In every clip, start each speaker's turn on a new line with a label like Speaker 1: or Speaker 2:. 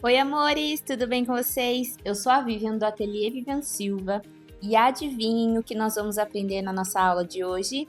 Speaker 1: Oi, amores, tudo bem com vocês? Eu sou a Vivian do Ateliê Vivian Silva e adivinhem o que nós vamos aprender na nossa aula de hoje?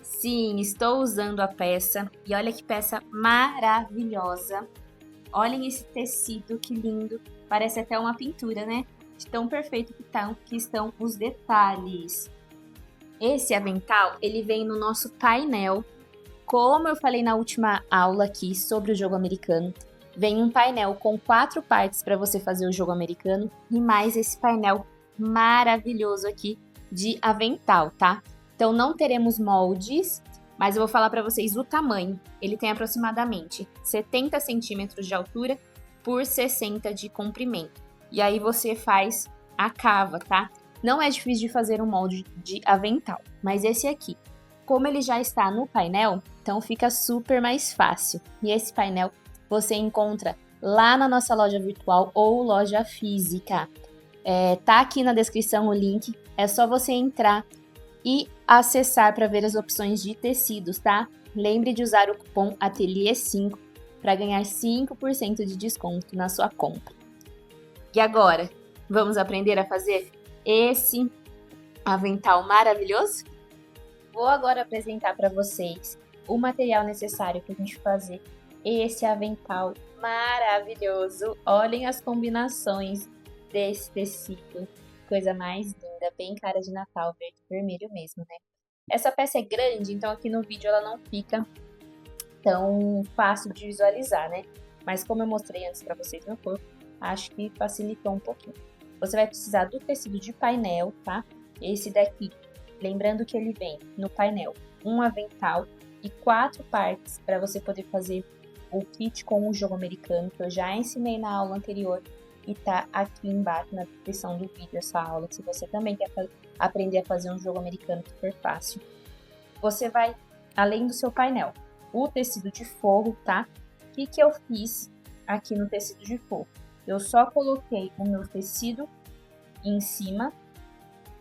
Speaker 1: Sim, estou usando a peça e olha que peça maravilhosa. Olhem esse tecido, que lindo, parece até uma pintura, né? De tão perfeito que estão os detalhes. Esse avental, ele vem no nosso painel. Como eu falei na última aula aqui sobre o jogo americano, vem um painel com 4 partes para você fazer o jogo americano e mais esse painel maravilhoso aqui de avental, tá? Então não teremos moldes, mas eu vou falar para vocês o tamanho. Ele tem aproximadamente 70 centímetros de altura por 60 de comprimento. E aí você faz a cava, tá? Não é difícil de fazer um molde de avental, mas esse aqui, como ele já está no painel, então fica super mais fácil. E esse painel você encontra lá na nossa loja virtual ou loja física. Tá aqui na descrição o link, é só você entrar e acessar para ver as opções de tecidos, tá? Lembre de usar o cupom ATELIE5 para ganhar 5% de desconto na sua compra. E agora, vamos aprender a fazer esse avental maravilhoso? Vou agora apresentar para vocês o material necessário para a gente fazer esse avental maravilhoso. Olhem as combinações desse tecido, coisa mais linda, bem cara de Natal, verde e vermelho mesmo, né? Essa peça é grande, então aqui no vídeo ela não fica tão fácil de visualizar, né? Mas como eu mostrei antes para vocês no corpo, acho que facilitou um pouquinho. Você vai precisar do tecido de painel, tá? Esse daqui, lembrando que ele vem no painel um avental e 4 partes para você poder fazer o kit com o jogo americano, que eu já ensinei na aula anterior e tá aqui embaixo na descrição do vídeo essa aula, se você também quer aprender a fazer um jogo americano super fácil. Você vai, além do seu painel, o tecido de forro, tá? O que eu fiz aqui no tecido de forro? Eu só coloquei o meu tecido em cima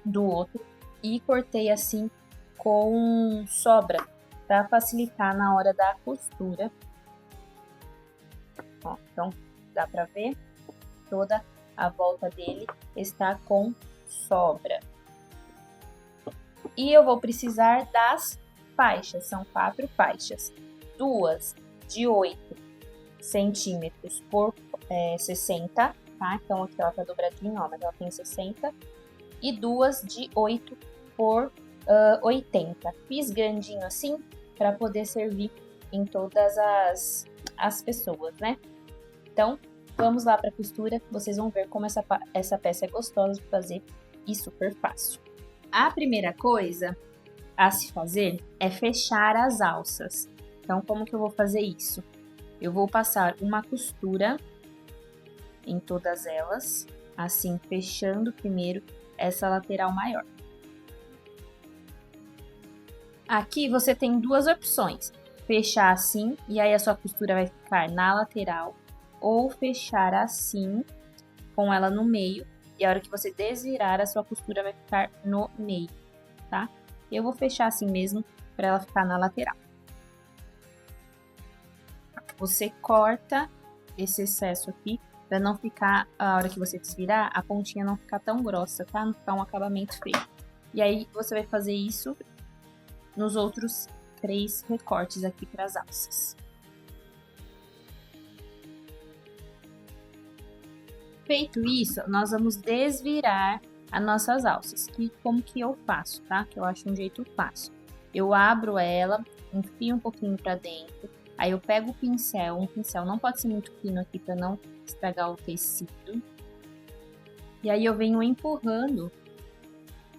Speaker 1: do outro e cortei assim com sobra, para facilitar na hora da costura. Ó, então, dá pra ver, toda a volta dele está com sobra. E eu vou precisar das faixas, são 4 faixas. 2 de 8 centímetros por 60, tá? Então, aqui ela tá dobradinha, ó, mas ela tem 60. E 2 de 8 por 80. Fiz grandinho assim, para poder servir em todas as pessoas, né? Então, vamos lá para a costura, vocês vão ver como essa peça é gostosa de fazer e super fácil. A primeira coisa a se fazer é fechar as alças. Então, como que eu vou fazer isso? Eu vou passar uma costura em todas elas, assim, fechando primeiro essa lateral maior. Aqui você tem 2 opções, fechar assim, e aí a sua costura vai ficar na lateral, ou fechar assim, com ela no meio, e a hora que você desvirar, a sua costura vai ficar no meio, tá? Eu vou fechar assim mesmo, para ela ficar na lateral. Você corta esse excesso aqui, para não ficar, a hora que você desvirar, a pontinha não ficar tão grossa, tá? Não ficar um acabamento feio. E aí, você vai fazer isso nos outros 3 recortes aqui para as alças. Feito isso, nós vamos desvirar as nossas alças. Que como que eu faço, tá? Que eu acho um jeito fácil. Eu abro ela, enfio um pouquinho para dentro, aí eu pego o pincel, um pincel não pode ser muito fino aqui para não estragar o tecido. E aí eu venho empurrando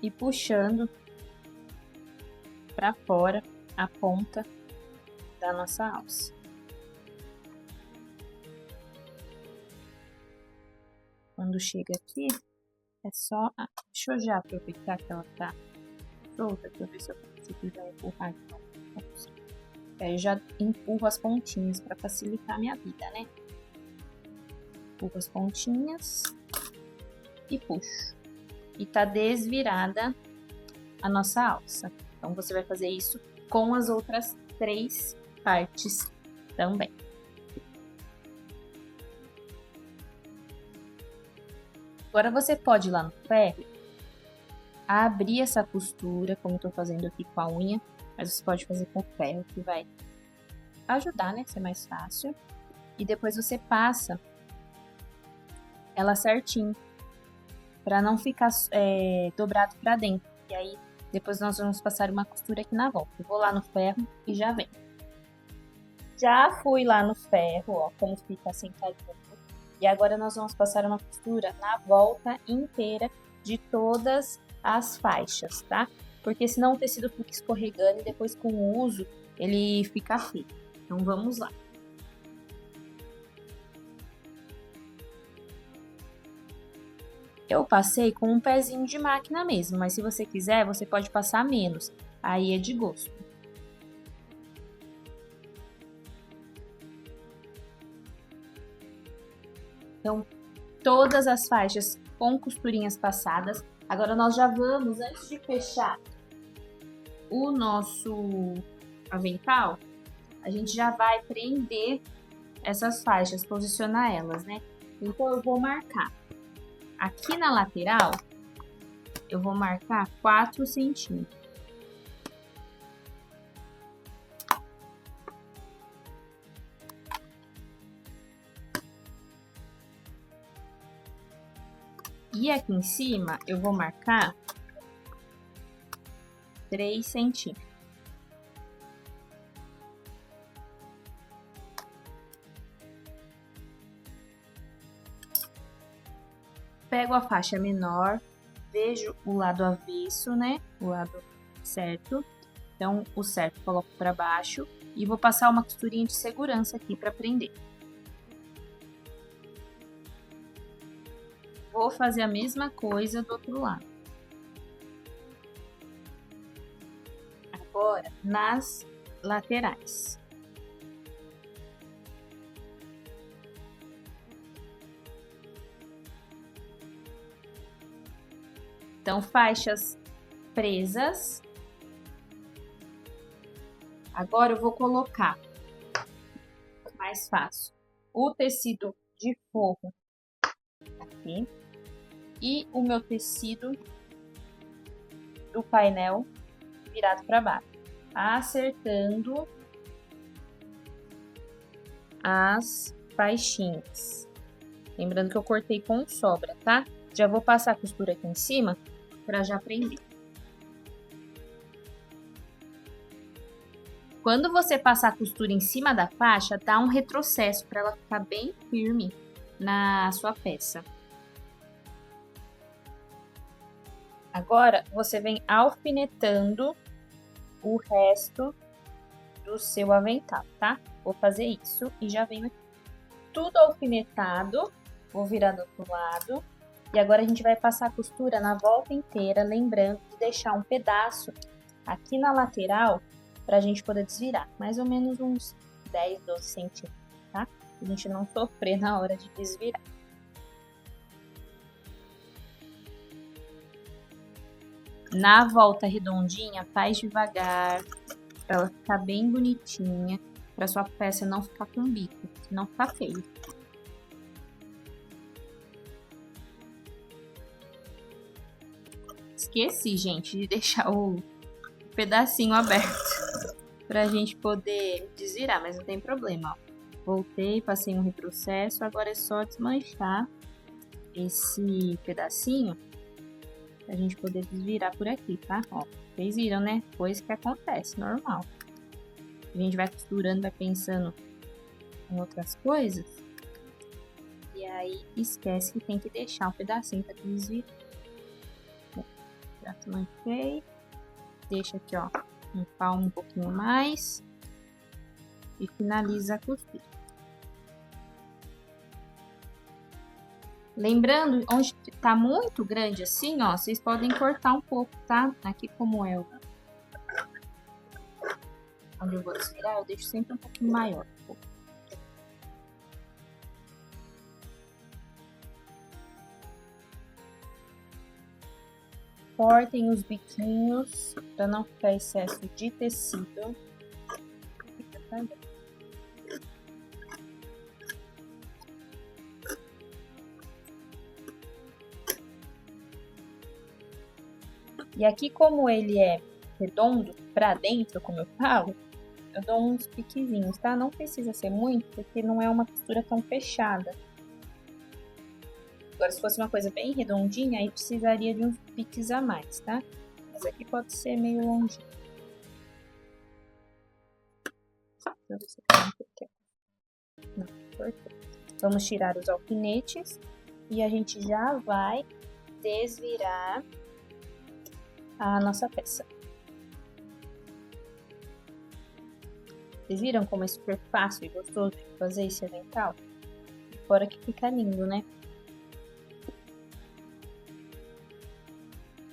Speaker 1: e puxando para fora a ponta da nossa alça. Quando chega aqui, é só... deixa eu já aproveitar que ela tá solta, pra ver se eu consigo já empurrar então. Aí eu já empurro as pontinhas para facilitar a minha vida, né? Empurro as pontinhas e puxo. E tá desvirada a nossa alça. Então, você vai fazer isso com as outras 3 partes também. Agora você pode ir lá no ferro, abrir essa costura, como eu tô fazendo aqui com a unha, mas você pode fazer com o ferro, que vai ajudar, né, a ser mais fácil. E depois você passa ela certinho, para não ficar dobrado para dentro. E aí, depois nós vamos passar uma costura aqui na volta. Eu vou lá no ferro e já vem. Já fui lá no ferro, ó, como fica sentadinho. E agora nós vamos passar uma costura na volta inteira de todas as faixas, tá? Porque senão o tecido fica escorregando e depois com o uso ele fica feio. Então vamos lá. Eu passei com um pezinho de máquina mesmo, mas se você quiser, você pode passar menos. Aí é de gosto. Então, todas as faixas com costurinhas passadas. Agora nós já vamos, antes de fechar o nosso avental, a gente já vai prender essas faixas, posicionar elas, né? Então eu vou marcar aqui na lateral, eu vou marcar 4 centímetros. E aqui em cima eu vou marcar 3 centímetros. Pego a faixa menor, vejo o lado avesso, né? O lado certo. Então, o certo coloco para baixo e vou passar uma costurinha de segurança aqui para prender. Vou fazer a mesma coisa do outro lado. Agora, nas laterais. Então, faixas presas. Agora eu vou colocar, mais fácil, o tecido de forro aqui e o meu tecido do painel virado para baixo, acertando as faixinhas. Lembrando que eu cortei com sobra, tá? Já vou passar a costura aqui em cima para já prender. Quando você passar a costura em cima da faixa, dá um retrocesso para ela ficar bem firme na sua peça. Agora, você vem alfinetando o resto do seu avental, tá? Vou fazer isso e já venho aqui. Tudo alfinetado, vou virar do outro lado. E agora a gente vai passar a costura na volta inteira, lembrando de deixar um pedaço aqui na lateral pra gente poder desvirar. Mais ou menos uns 10, 12 centímetros, tá? Pra gente não sofrer na hora de desvirar. Na volta redondinha, faz devagar, pra ela ficar bem bonitinha, pra sua peça não ficar com bico, senão fica feio. Esqueci, gente, de deixar o pedacinho aberto pra gente poder desvirar, mas não tem problema, ó. Voltei, passei um retrocesso, agora é só desmanchar esse pedacinho pra gente poder desvirar por aqui, tá? Ó, vocês viram, né? Coisa que acontece, normal. A gente vai costurando, vai pensando em outras coisas. E aí, esquece que tem que deixar um pedacinho pra desvirar. Já desmanchei. Deixa aqui, ó, um palmo um pouquinho mais. E finaliza a costura. Lembrando, onde tá muito grande assim, ó, vocês podem cortar um pouco, tá? Aqui como é onde eu vou desvirar, eu deixo sempre um pouquinho maior. Cortem os biquinhos para não ficar excesso de tecido. E aqui, como ele é redondo pra dentro, como eu falo, eu dou uns piquezinhos, tá? Não precisa ser muito, porque não é uma costura tão fechada. Agora, se fosse uma coisa bem redondinha, aí precisaria de uns piques a mais, tá? Mas aqui pode ser meio longinho. Não, perfeito. Vamos tirar os alfinetes e a gente já vai desvirar a nossa peça. Vocês viram como é super fácil e gostoso de fazer esse avental? Fora que fica lindo, né?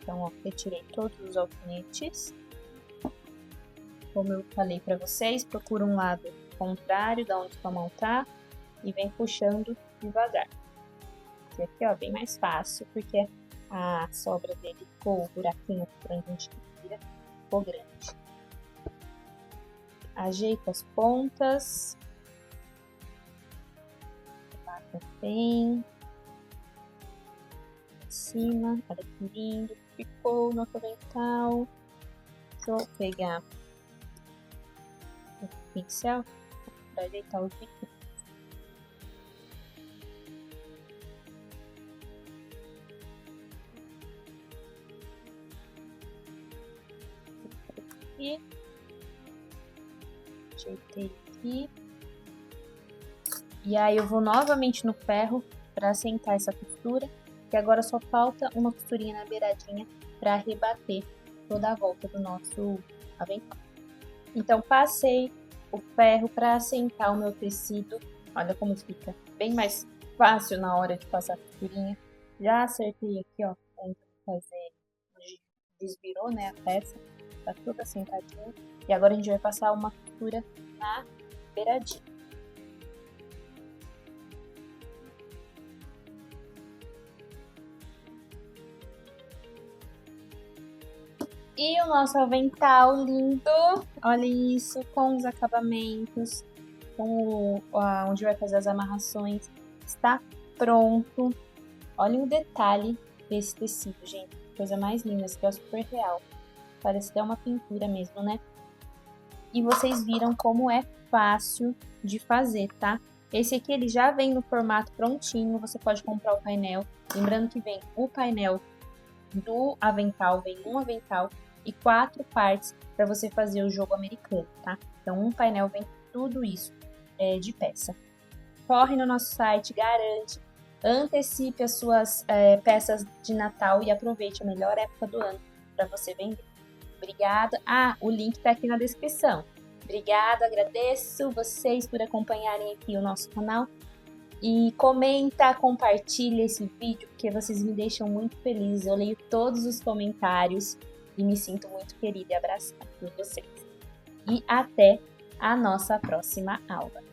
Speaker 1: Então, ó, retirei todos os alfinetes. Como eu falei pra vocês, procura um lado contrário da onde sua mão tá e vem puxando devagar. Esse aqui, ó, bem mais fácil, porque a sobra dele ficou, o buraquinho por onde a gente vira, ficou grande. Ajeita as pontas. Bata bem. Em cima, olha que lindo. Ficou no avental. Deixa eu pegar o pincel para ajeitar o bico. E ajeitei aqui. E aí eu vou novamente no ferro para assentar essa costura. E agora só falta uma costurinha na beiradinha para rebater toda a volta do nosso avental. Então passei o ferro para assentar o meu tecido. Olha como fica bem mais fácil na hora de passar a costurinha. Já acertei aqui, ó, onde fazer, desvirou, né, a peça. Tá tudo assentadinho. E agora a gente vai passar uma costura na beiradinha. E o nosso avental lindo, olha isso, com os acabamentos, com onde vai fazer as amarrações, está pronto. Olhem o detalhe desse tecido, gente, coisa mais linda, esse aqui é super real, parece até uma pintura mesmo, né? E vocês viram como é fácil de fazer, tá? Esse aqui ele já vem no formato prontinho, você pode comprar o painel, lembrando que vem o painel do avental, vem um avental e 4 partes para você fazer o jogo americano, tá? Então, um painel vem tudo isso de peça. Corre no nosso site, garante, antecipe as suas peças de Natal e aproveite a melhor época do ano para você vender. Obrigada. Ah, o link tá aqui na descrição. Obrigada, agradeço vocês por acompanharem aqui o nosso canal. E comenta, compartilha esse vídeo, porque vocês me deixam muito feliz. Eu leio todos os comentários e me sinto muito querida e abraçada por vocês. E até a nossa próxima aula.